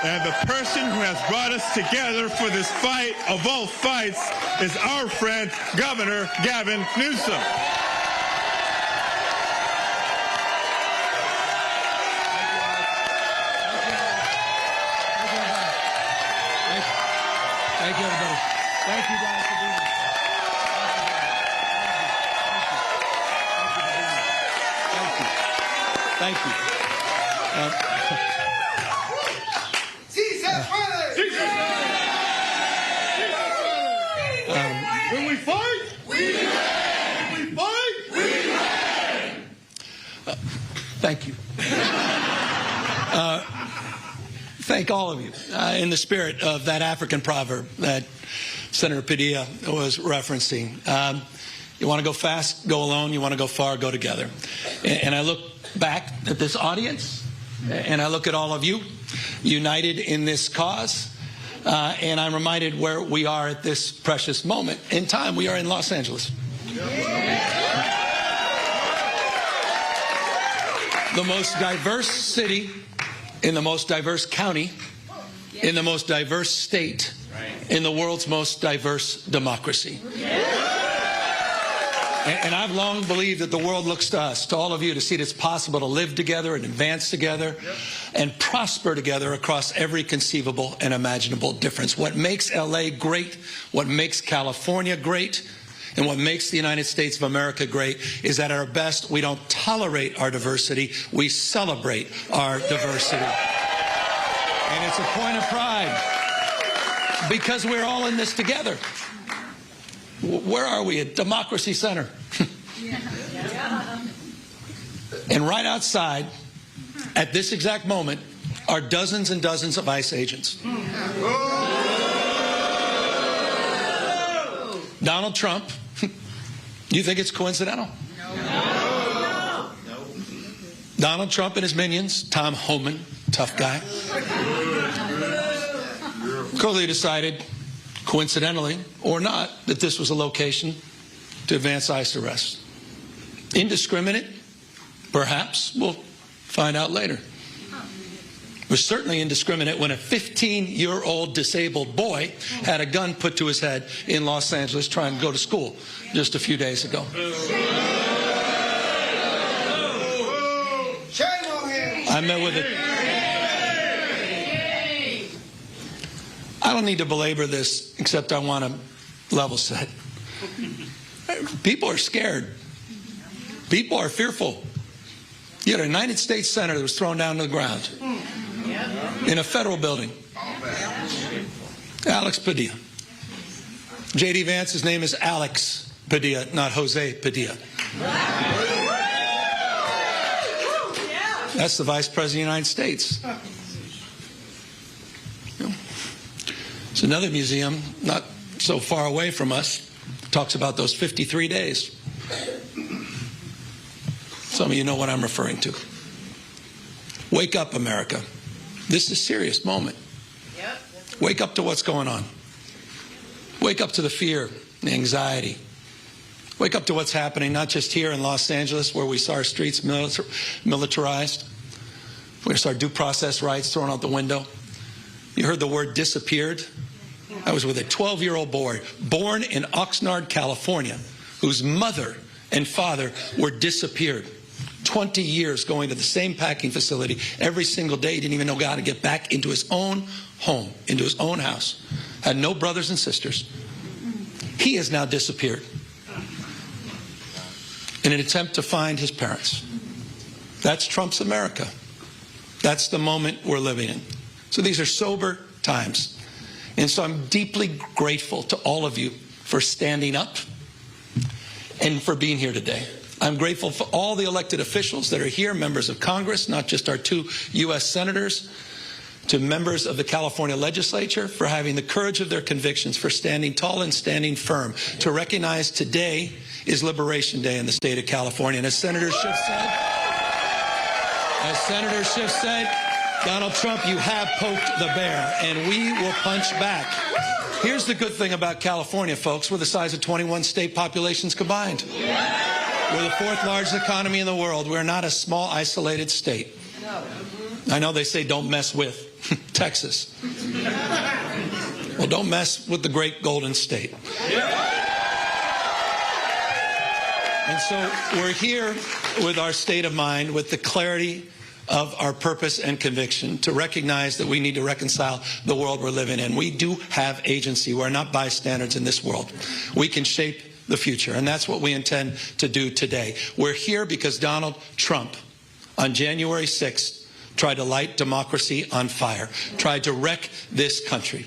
And the person who has brought us together for this fight of all fights is our friend, Governor Gavin Newsom. Thank you, everybody. Thank you guys for being here. Thank you. When we fight, we win. When we fight, we win. Thank you. Thank all of you in the spirit of that African proverb that Senator Padilla was referencing. You want to go fast, go alone. You want to go far, go together. And I look back at this audience, and I look at all of you united in this cause, and I'm reminded where we are at this precious moment in time. We are in Los Angeles. The most diverse city in the most diverse county, in the most diverse state, in the world's most diverse democracy. And I've long believed that the world looks to us, to all of you, to see that it's possible to live together and advance together and prosper together across every conceivable and imaginable difference. What makes LA great, what makes California great, and what makes the United States of America great is that at our best, we don't tolerate our diversity, we celebrate our diversity. And it's a point of pride because we're all in this together. Where are we? At Democracy Center. And right outside, at this exact moment, are dozens and dozens of ICE agents. Donald Trump, you think it's coincidental? No. Donald Trump and his minions, Tom Homan, tough guy, clearly decided, coincidentally or not, that this was a location to advance ICE arrests. Indiscriminate? Perhaps. We'll find out later. It was certainly indiscriminate when a 15-year-old disabled boy had a gun put to his head in Los Angeles trying to go to school just a few days ago. I met with it. I don't need to belabor this, except I want to level set. People are scared. People are fearful. You had a United States Senator that was thrown down to the ground in a federal building. Alex Padilla. J.D. Vance's name is Alex Padilla, not Jose Padilla. That's the Vice President of the United States. It's another museum not so far away from us. Talks about those 53 days. Some of you know what I'm referring to. Wake up, America. This is a serious moment. Wake up to what's going on. Wake up to the fear, the anxiety. Wake up to what's happening, not just here in Los Angeles, where we saw our streets militarized. We saw our due process rights thrown out the window. You heard the word disappeared. I was with a 12-year-old boy born in Oxnard, California, whose mother and father were disappeared. 20 years going to the same packing facility every single day. He didn't even know how to get back into his own home, into his own house. Had no brothers and sisters. He has now disappeared in an attempt to find his parents. That's Trump's America. That's the moment we're living in. So these are sober times. And so I'm deeply grateful to all of you for standing up and for being here today. I'm grateful for all the elected officials that are here, members of Congress, not just our 2 U.S. senators, to members of the California legislature for having the courage of their convictions, for standing tall and standing firm, to recognize today is Liberation Day in the state of California. And as Senator Schiff said, Donald Trump, you have poked the bear, and we will punch back. Here's the good thing about California, folks. We're the size of 21 state populations combined. We're the 4th largest economy in the world. We're not a small, isolated state. I know they say don't mess with. Texas. Well, don't mess with the great Golden State. And so we're here with our state of mind, with the clarity of our purpose and conviction, to recognize that we need to reconcile the world we're living in. We do have agency. We're not bystanders in this world. We can shape the future, and that's what we intend to do today. We're here because Donald Trump, on January 6th, tried to light democracy on fire, tried to wreck this country,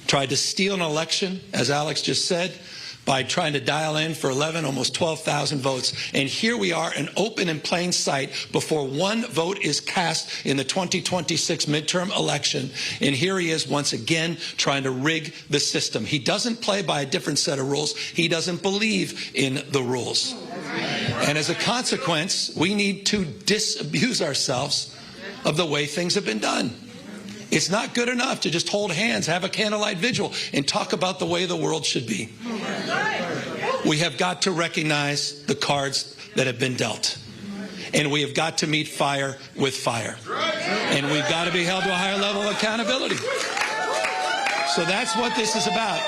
tried to steal an election, as Alex just said, by trying to dial in for 11, almost 12,000 votes. And here we are, in open and plain sight, before one vote is cast in the 2026 midterm election. And here he is once again trying to rig the system. He doesn't play by a different set of rules. He doesn't believe in the rules. And as a consequence, we need to disabuse ourselves of the way things have been done. It's not good enough to just hold hands, have a candlelight vigil, and talk about the way the world should be. We have got to recognize the cards that have been dealt. And we have got to meet fire with fire. And we've got to be held to a higher level of accountability. So that's what this is about.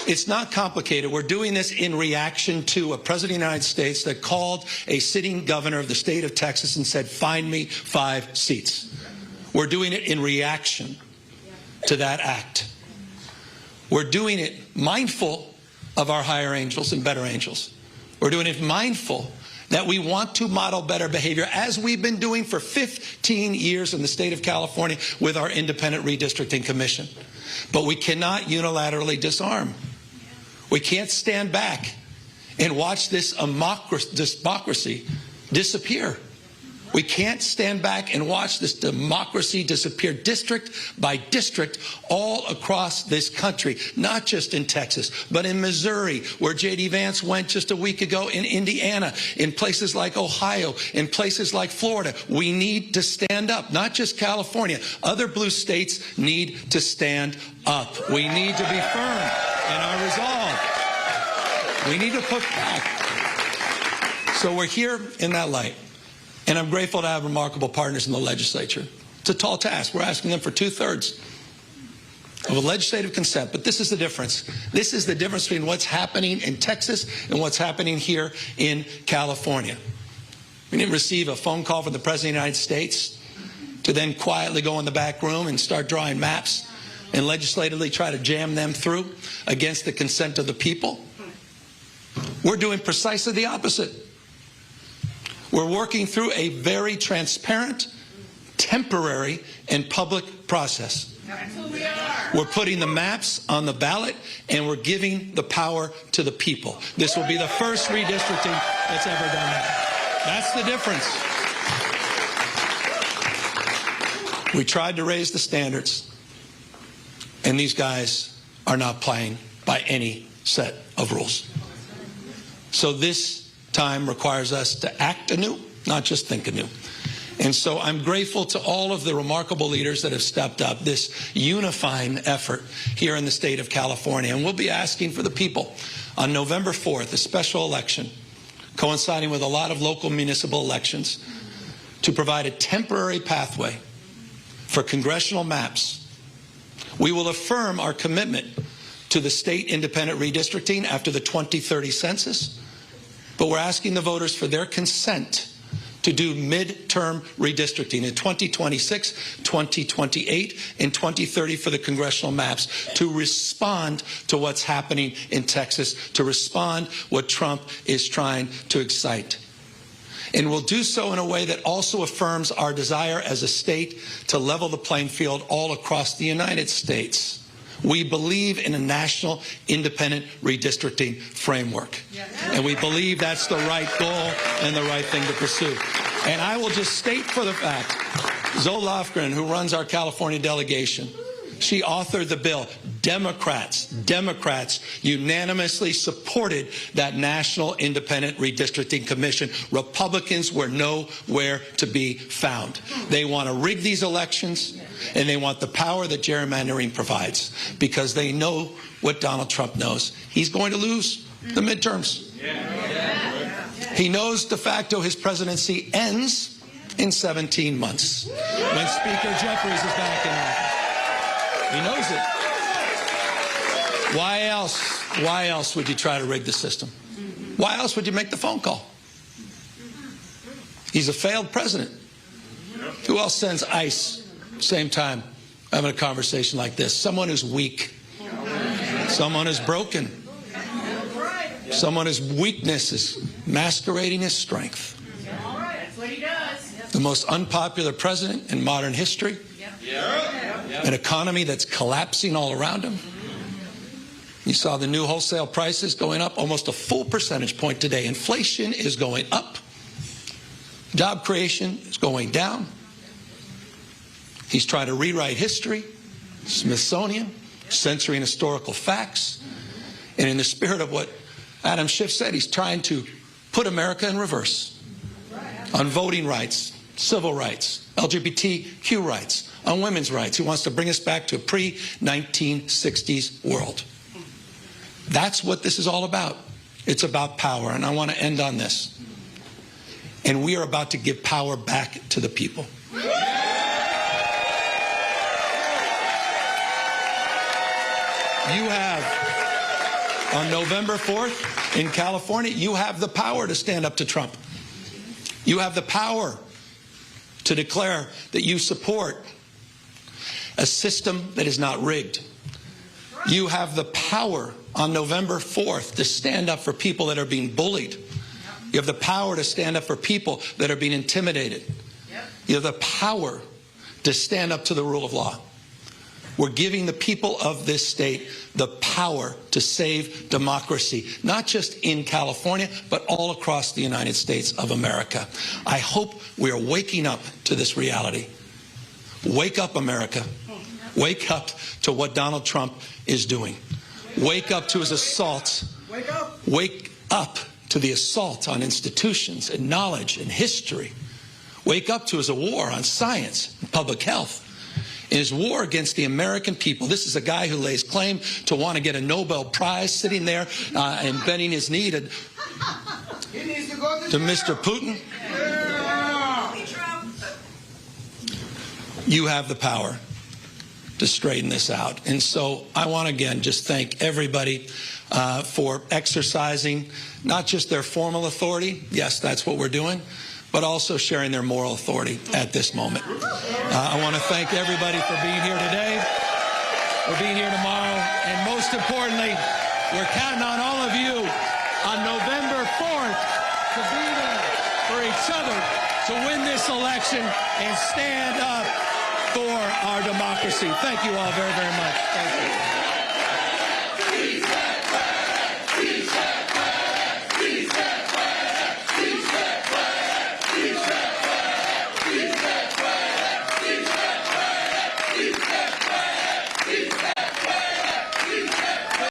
It's not complicated. We're doing this in reaction to a president of the United States that called a sitting governor of the state of Texas and said, "Find me 5 seats." We're doing it in reaction to that act. We're doing it mindful of our higher angels and better angels. We're doing it mindful that we want to model better behavior, as we've been doing for 15 years in the state of California with our independent redistricting commission. But we cannot unilaterally disarm. We can't stand back and watch this democracy disappear. We can't stand back and watch this democracy disappear district by district all across this country, not just in Texas, but in Missouri, where J.D. Vance went just a week ago, in Indiana, in places like Ohio, in places like Florida. We need to stand up, not just California. Other blue states need to stand up. We need to be firm in our resolve. We need to push back. So we're here in that light. And I'm grateful to have remarkable partners in the legislature. It's a tall task. We're asking them for 2/3 of a legislative consent. But this is the difference. This is the difference between what's happening in Texas and what's happening here in California. We didn't receive a phone call from the President of the United States to then quietly go in the back room and start drawing maps and legislatively try to jam them through against the consent of the people. We're doing precisely the opposite. We're working through a very transparent, temporary, and public process. That's who we are. We're putting the maps on the ballot, and we're giving the power to the people. This will be the first redistricting that's ever done that. That's the difference. We tried to raise the standards, and these guys are not playing by any set of rules. So this time requires us to act anew, not just think anew. And so I'm grateful to all of the remarkable leaders that have stepped up, this unifying effort here in the state of California. And we'll be asking for the people on November 4th, a special election, coinciding with a lot of local municipal elections, to provide a temporary pathway for congressional maps. We will affirm our commitment to the state independent redistricting after the 2030 census. But we're asking the voters for their consent to do midterm redistricting in 2026, 2028, and 2030 for the congressional maps, to respond to what's happening in Texas, to respond what Trump is trying to excite. And we'll do so in a way that also affirms our desire as a state to level the playing field all across the United States. We believe in a national independent redistricting framework. And we believe that's the right goal and the right thing to pursue. And I will just state for the fact, Zoe Lofgren, who runs our California delegation, she authored the bill. Democrats unanimously supported that National Independent Redistricting Commission. Republicans were nowhere to be found. They want to rig these elections, and they want the power that gerrymandering provides, because they know what Donald Trump knows. He's going to lose the midterms. He knows de facto his presidency ends in 17 months, when Speaker Jeffries is back in office. He knows it. Why else? Why else would you try to rig the system? Why else would you make the phone call? He's a failed president. Who else sends ICE same time having a conversation like this? Someone who's weak. Someone who's broken. Someone whose weakness is masquerading as strength. That's what he does. The most unpopular president in modern history. An economy that's collapsing all around him. You saw the new wholesale prices going up almost a full percentage point today. Inflation is going up. Job creation is going down. He's trying to rewrite history, Smithsonian, censoring historical facts. And in the spirit of what Adam Schiff said, he's trying to put America in reverse on voting rights, civil rights, LGBTQ rights, on women's rights. He wants to bring us back to a pre-1960s world. That's what this is all about. It's about power, and I want to end on this. And we are about to give power back to the people. You have, on November 4th in California, you have the power to stand up to Trump. You have the power to declare that you support a system that is not rigged. You have the power on November 4th to stand up for people that are being bullied. You have the power to stand up for people that are being intimidated. You have the power to stand up to the rule of law. We're giving the people of this state the power to save democracy, not just in California, but all across the United States of America. I hope we are waking up to this reality. Wake up, America. Wake up to what Donald Trump is doing. Wake up to his assault. Wake up. Wake up to the assault on institutions and knowledge and history. Wake up to his war on science and public health. In his war against the American people. This is a guy who lays claim to want to get a Nobel Prize, sitting there and bending his knee to Mr. Putin. You have the power to straighten this out. And so I want to again just thank everybody for exercising not just their formal authority, yes, that's what we're doing, but also sharing their moral authority at this moment. I want to thank everybody for being here today, for being here tomorrow, and most importantly, we're counting on all of you on November 4th to be there for each other, to win this election and stand up for our democracy. Thank you all very, very much. Thank you.